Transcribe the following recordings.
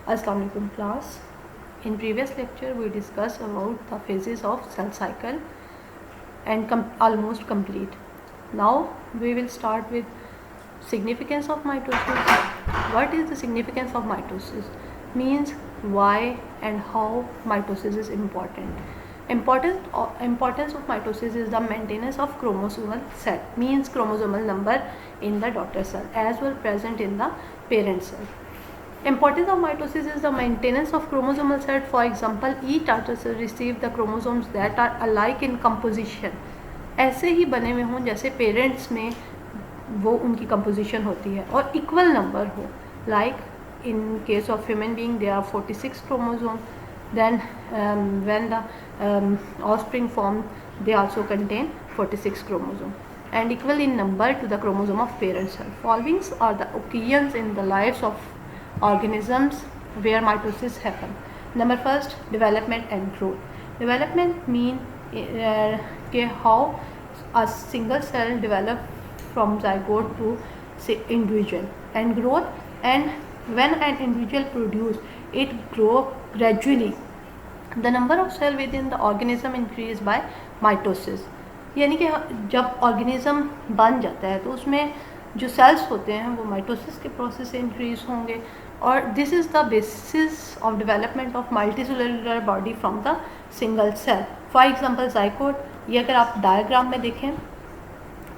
Assalamu alaikum class. In previous lecture we discussed about the phases of cell cycle and almost complete. Now we will start with significance of mitosis. What is the significance of mitosis? Means why and how mitosis is important. Importance of mitosis is the maintenance of chromosomal set, means chromosomal number in the daughter cell as well present in the parent cell. Importance of mitosis is the maintenance of chromosomal set. For example, each daughter cell receive the chromosomes that are alike in composition. ऐसे ही बने हुए हों जैसे parents में वो उनकी composition होती है और इक्वल नंबर हो. Like in case of human being there are 46 chromosomes. Then when the offspring form they also contain 46 chromosomes and equal in number to the chromosome of parent cell. Following are the occasions in the lives of organisms where mitosis happen. Number first, development and growth. Development mean how a single cell develop from zygote to say individual, and growth, and when an individual produce it grow gradually. The number of cell within the organism increase by mitosis. यानी कि जब organism बन जाता है तो उसमें जो sales होते हैं वो माइटोसिस के प्रोसेस से इंक्रीज होंगे और this is the basis of development of multicellular body from the single cell. For example zygote, ये अगर आप डायग्राम में देखें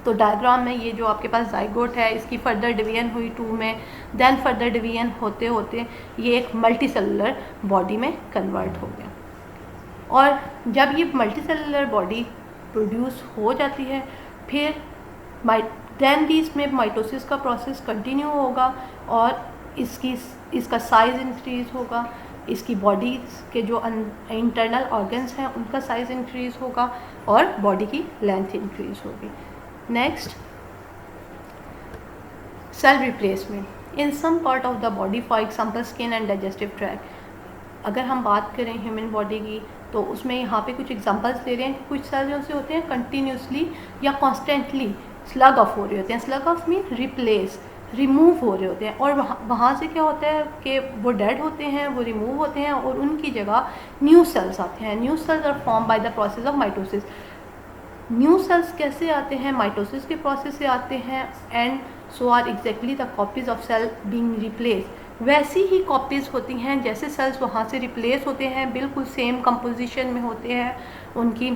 तो डायग्राम में ये जो आपके पास जाइगोट है इसकी फर्दर डिवीजन हुई 2 में, देन फर्दर डिवीजन होते होते ये एक मल्टीसेलुलर बॉडी में कन्वर्ट हो गया. और जब ये मल्टीसेलुलर बॉडी प्रोड्यूस हो जाती है फिर देन भी इसमें माइटोसिस का प्रोसेस कंटिन्यू होगा और इसका साइज़ इंक्रीज़ होगा, इसकी बॉडी के जो इंटरनल ऑर्गन्स हैं उनका साइज़ इंक्रीज़ होगा और बॉडी की लेंथ इंक्रीज़ होगी. Next, cell replacement in some part of the body, for example skin and digestive tract. अगर हम बात करें ह्यूमन बॉडी की तो उसमें यहाँ पे कुछ एग्जांपल्स दे रहे हैं. कुछ सेल जो से होते हैं कंटिन्यूसली या कॉन्स्टेंटली स्लग ऑफ हो रहे होते हैं. Slug of mean replace, remove हो रहे होते हैं और वहाँ से क्या होता है कि वो डेड होते हैं, वो रिमूव होते हैं और उनकी जगह न्यू सेल्स आते हैं. New cells are form by the process of mitosis. New cells कैसे आते हैं? माइटोसिस के प्रोसेस से आते हैं. And so are exactly the copies of cell being replace. वैसी ही कॉपीज़ होती हैं जैसे सेल्स वहाँ से रिप्लेस होते हैं, बिल्कुल सेम कंपोजिशन में होते हैं, उनकी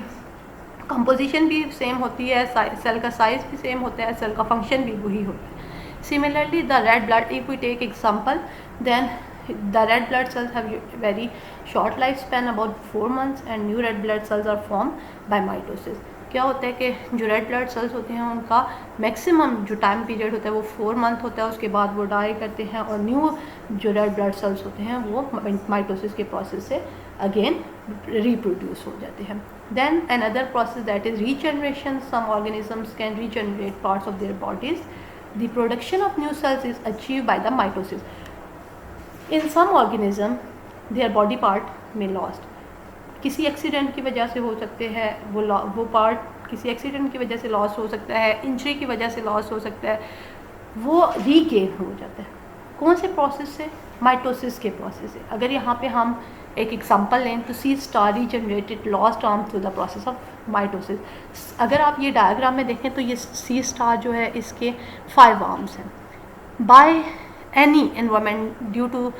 कंपोजिशन भी सेम होती है, सेल का साइज़ भी सेम होता है, सेल का फंक्शन भी वही होता है. Similarly the red blood, if we take example, then the red blood cells have very short lifespan, about 4 months, and new red blood cells are formed by mitosis. क्या होता है कि जो रेड ब्लड सेल्स होते हैं उनका maximum जो time period होता है वो 4 मंथ होता है, उसके बाद वो डाई करते हैं और न्यू जो रेड ब्लड सेल्स होते हैं वो माइटोसिस के प्रोसेस से अगेन रिप्रोड्यूस हो जाते हैं. Then another process that is regeneration. Some organisms can regenerate parts of their bodies. The production of new cells is achieve by the mitosis. In some organism their body part में lost, किसी accident की वजह से हो सकते हैं, वो part किसी एक्सीडेंट की वजह से लॉस हो सकता है, इंजरी की वजह से लॉस हो सकता है, वो रीगेन हो जाता है. कौन से प्रोसेस से? माइटोसिस के प्रोसेस से. अगर यहाँ पे हम एक एग्जांपल लें तो sea star regenerated lost arm through the process of mitosis. अगर आप ये डायग्राम में देखें तो ये सी स्टार जो है इसके 5 आर्म्स हैं. By any environment, due to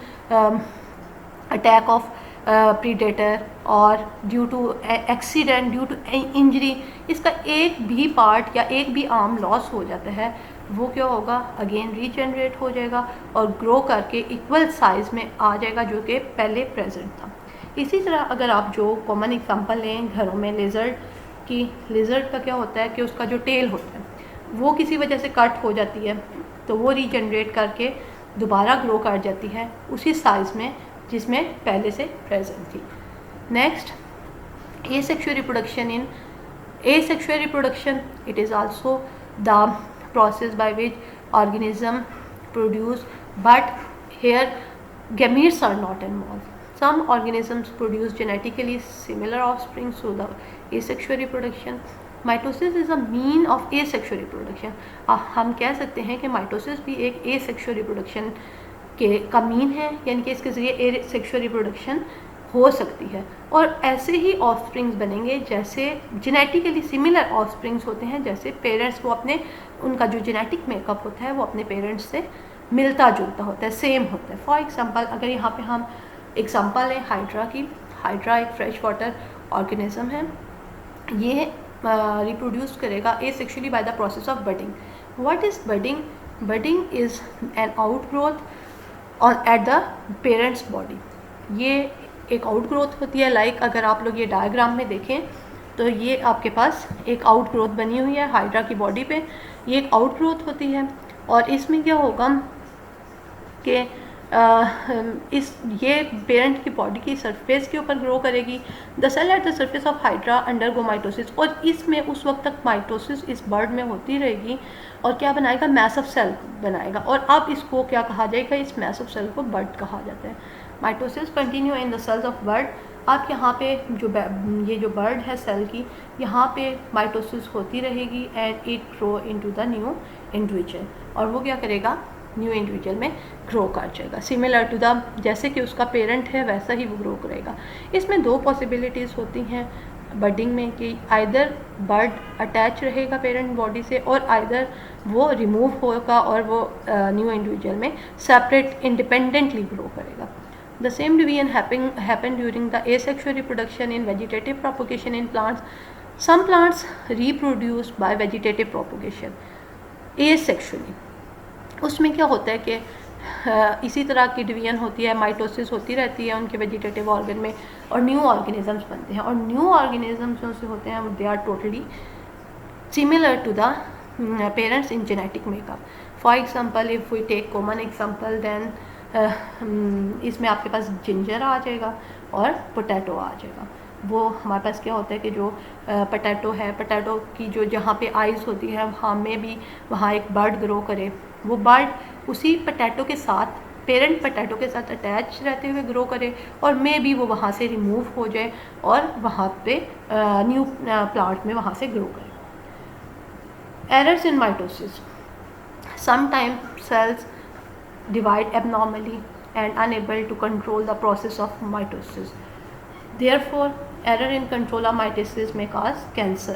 attack of predator और due to accident, due to injury, इसका एक भी पार्ट या एक भी आर्म लॉस हो जाता है, वो क्या होगा? अगेन रीजनरेट हो जाएगा और ग्रो करके इक्वल साइज़ में आ जाएगा जो कि पहले प्रेजेंट था. इसी तरह अगर आप जो कॉमन एग्जांपल लें घरों में लिजर्ड की, लिजर्ड का क्या होता है कि उसका जो टेल होता है वो किसी वजह से कट हो जाती है तो वो रीजनरेट करके दोबारा ग्रो कर जाती है उसी साइज़ में जिसमें पहले से प्रेजेंट थी. Next, asexual reproduction. In asexual reproduction it is also the process by which organism produce, but here gametes are not involved. Some organisms produce genetically similar offspring through the asexual reproduction. Mitosis is a mean of asexual reproduction. हम कह सकते हैं कि mitosis भी एक asexual reproduction का mean है, यानी कि इसके ज़रिए सेक्शुअल रिप्रोडक्शन हो सकती है। और ऐसे ही ऑफस्प्रिंग्स बनेंगे जैसे जेनेटिकली सिमिलर ऑफस्प्रिंग्स होते हैं, जैसे पेरेंट्स वो अपने उनका जो जेनेटिक मेकअप होता है वो अपने पेरेंट्स से मिलता जुलता होता है, सेम होता है। फॉर एग्जांपल अगर यहाँ पे हम एग्जांपल है हाइड्रा की, हाइड्रा एक फ्रेश वाटर ऑर्गेनिज्म है, ये रिप्रोड्यूस करेगा asexually bye the process of budding. What is budding? Budding is an outgrowth on at the parents body. ये एक आउटग्रोथ होती है, लाइक अगर आप लोग ये डायग्राम में देखें तो ये आपके पास एक आउटग्रोथ बनी हुई है हाइड्रा की बॉडी पे, ये एक आउटग्रोथ होती है। और इसमें क्या होगा कि ये पेरेंट की बॉडी की सरफेस के ऊपर ग्रो करेगी। The cell at the surface of hydra undergo mitosis, और इसमें उस वक्त तक माइटोसिस इस बर्ड में होती रहेगी और क्या बनाएगा, मैस ऑफ सेल बनाएगा। और अब इसको क्या कहा जाएगा, इस मैस ऑफ सेल को बर्ड कहा जाता है। Mitosis continue in the cells of bud. आप यहाँ पे ये जो बर्ड है सेल की, यहाँ पे माइटोसिस होती रहेगी and it grow into the new individual, और वो क्या करेगा, न्यू इंडिविजुअल में ग्रो कर जाएगा। सिमिलर टू द, जैसे कि उसका पेरेंट है वैसा ही वो ग्रो करेगा। इसमें दो पॉसिबिलिटीज़ होती हैं बर्डिंग में कि आइदर बर्ड अटैच रहेगा पेरेंट बॉडी से, और आइदर वो रिमूव होगा और वो न्यू इंडिविजुअल में सेपरेट इंडिपेंडेंटली ग्रो करेगा। The same division happen during the asexual reproduction in vegetative propagation in plants. Some plants reproduce by vegetative propagation asexually. उसमें क्या होता है कि इसी तरह की डिवीजन होती है, माइटोसिस होती रहती है उनके वेजिटेटिव ऑर्गन में, और न्यू ऑर्गेनिजम्स बनते हैं। और न्यू ऑर्गेनिजम्स जो से होते हैं they are totally similar to the parents in genetic makeup. For example if we take common example then इसमें आपके पास जिंजर आ जाएगा और पोटैटो आ जाएगा। वो हमारे पास क्या होता है कि जो पोटैटो है, पोटैटो की जो जहाँ पे आइज़ होती है वहाँ में भी वहाँ एक बर्ड ग्रो करे, वो बर्ड उसी पोटैटो के साथ, पेरेंट पोटैटो के साथ अटैच रहते हुए ग्रो करे, और मे भी वो वहाँ से रिमूव हो जाए और वहाँ पे न्यू प्लांट में वहाँ से ग्रो करे। Errors in mitosis, sometimes cells divide abnormally and unable to control the process of mitosis. Therefore, error in control of mitosis may cause cancer.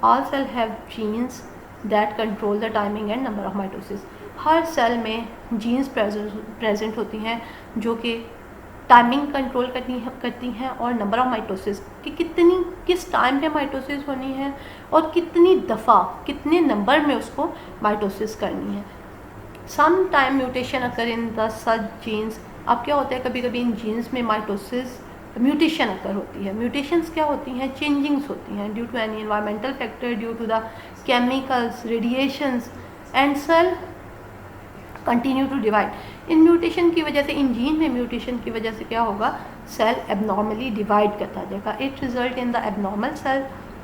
All cells have genes that control the timing and number of mitosis. हर cell में genes present होती हैं जो कि timing control करती हैं और number of mitosis कि किस टाइम पे माइटोसिस होनी है और कितनी दफ़ा कितने नंबर में उसको माइटोसिस करनी है। Some time mutation occur in the such genes. अब क्या होता है, कभी कभी इन जीन्स में माइटोसिस म्यूटेशन अकर होती है। म्यूटेशंस क्या होती हैं, चेंजिंग्स होती हैं due to any environmental factor, due to the chemicals, radiations, and cell continue to divide. इन म्यूटेशन की वजह से, इन जीन में म्यूटेशन की वजह से क्या होगा, सेल एबनॉर्मली डिवाइड करता जाएगा। It result in the abnormal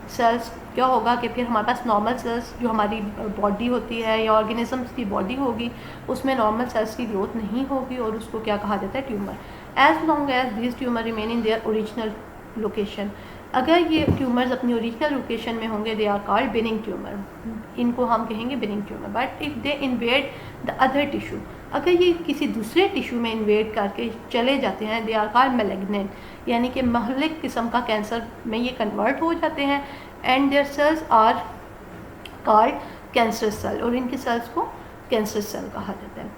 cells. क्या होगा कि फिर हमारे पास नॉर्मल सेल्स, जो हमारी बॉडी होती है या ऑर्गेनिजम्स की बॉडी होगी, उसमें नॉर्मल सेल्स की ग्रोथ नहीं होगी और उसको क्या कहा जाता है, tumour. As long as this tumour remain in their original location. अगर ये ट्यूमर्स अपनी ओरिजिनल लोकेशन में होंगे, they are called benign tumour, इनको हम कहेंगे benign tumour. But if they invade the other tissue, अगर ये किसी दूसरे टिश्यू में इन्वेड करके चले जाते हैं, दे आर कॉल्ड मैलिग्नेंट, यानी कि महलिक किस्म का कैंसर में ये कन्वर्ट हो जाते हैं। And their cells are called cancer cell, और इनके सेल्स को कैंसर सेल कहा जाता है।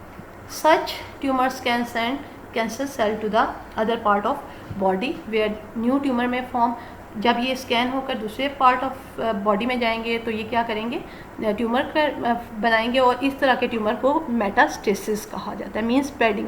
Such tumours can send cancer cell to the other part of body where new tumour may form. जब ये स्कैन होकर दूसरे पार्ट ऑफ बॉडी में जाएंगे तो ये क्या करेंगे, ट्यूमर बनाएंगे, और इस तरह के ट्यूमर को मेटास्टेसिस कहा जाता है, मीन्स स्प्रेडिंग